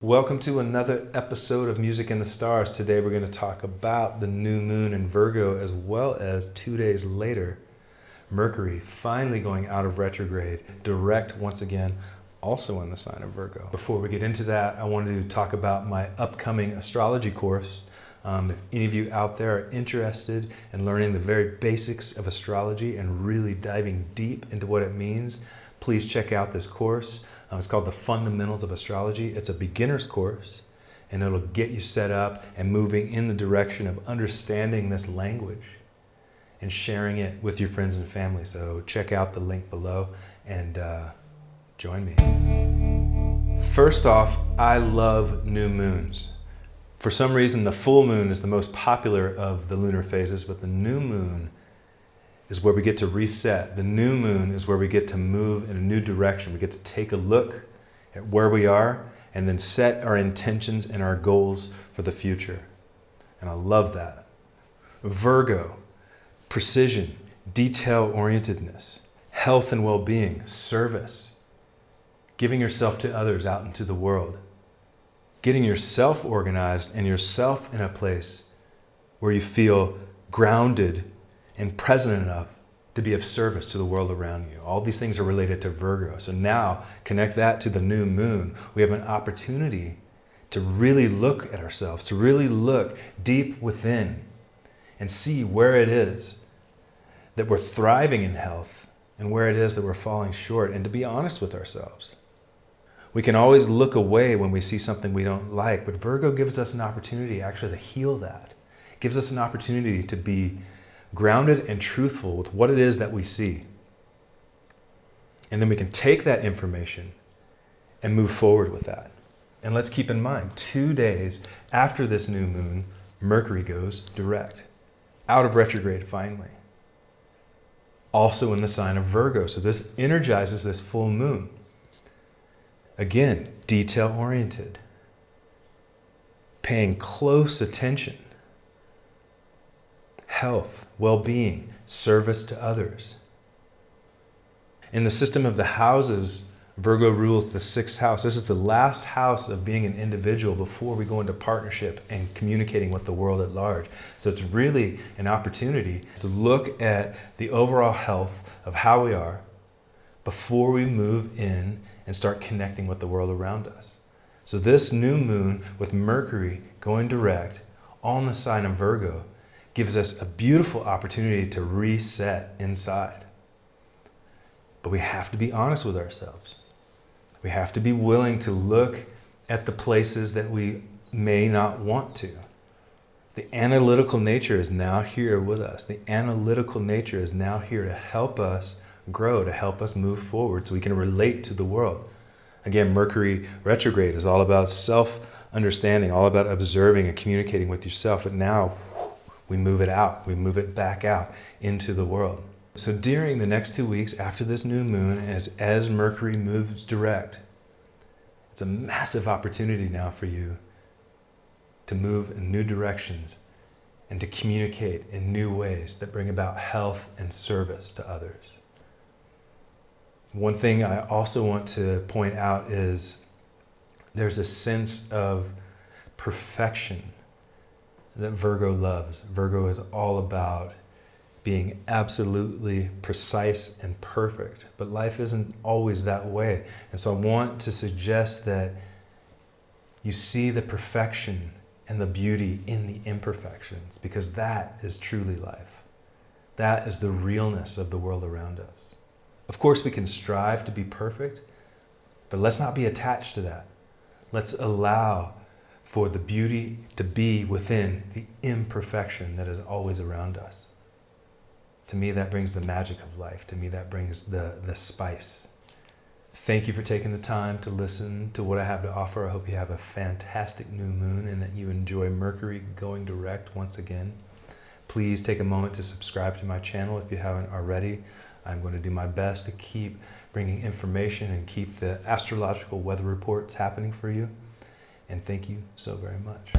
Welcome to another episode of Music in the Stars. Today we're going to talk about the new moon in Virgo, as well as 2 days later, Mercury finally going out of retrograde, direct once again, also in the sign of Virgo. Before we get into that, I wanted to talk about my upcoming astrology course. If any of you out there are interested in learning the very basics of astrology and really diving deep into what it means, please check out this course. It's called The Fundamentals of Astrology. It's a beginner's course, and it'll get you set up and moving in the direction of understanding this language and sharing it with your friends and family. So check out the link below and join me. First off, I love new moons. For some reason, the full moon is the most popular of the lunar phases, but the new moon is where we get to reset. The new moon is where we get to move in a new direction. We get to take a look at where we are and then set our intentions and our goals for the future. And I love that. Virgo, precision, detail-orientedness, health and well-being, service, giving yourself to others out into the world, getting yourself organized and yourself in a place where you feel grounded and present enough to be of service to the world around you. All these things are related to Virgo. So now connect that to the new moon. We have an opportunity to really look at ourselves, to really look deep within and see where it is that we're thriving in health and where it is that we're falling short, and to be honest with ourselves. We can always look away when we see something we don't like, but Virgo gives us an opportunity actually to heal that. It gives us an opportunity to be grounded and truthful with what it is that we see. And then we can take that information and move forward with that. And let's keep in mind, 2 days after this new moon, Mercury goes direct, out of retrograde finally. Also in the sign of Virgo. So this energizes this full moon. Again, detail-oriented, paying close attention. Health, well-being, service to others. In the system of the houses, Virgo rules the 6th house. This is the last house of being an individual before we go into partnership and communicating with the world at large. So it's really an opportunity to look at the overall health of how we are before we move in and start connecting with the world around us. So this new moon with Mercury going direct, all in the sign of Virgo, gives us a beautiful opportunity to reset inside. But we have to be honest with ourselves. We have to be willing to look at the places that we may not want to. The analytical nature is now here with us. The analytical nature is now here to help us grow, to help us move forward so we can relate to the world. Again, Mercury retrograde is all about self-understanding, all about observing and communicating with yourself. But now, we move it out. We move it back out into the world. So during the next 2 weeks after this new moon, as Mercury moves direct, it's a massive opportunity now for you to move in new directions and to communicate in new ways that bring about health and service to others. One thing I also want to point out is there's a sense of perfection that Virgo loves. Virgo is all about being absolutely precise and perfect, but life isn't always that way. And so I want to suggest that you see the perfection and the beauty in the imperfections, because that is truly life. That is the realness of the world around us. Of course, we can strive to be perfect, but let's not be attached to that. Let's allow for the beauty to be within the imperfection that is always around us. To me, that brings the magic of life. To me, that brings the spice. Thank you for taking the time to listen to what I have to offer. I hope you have a fantastic new moon and that you enjoy Mercury going direct once again. Please take a moment to subscribe to my channel if you haven't already. I'm going to do my best to keep bringing information and keep the astrological weather reports happening for you. And thank you so very much.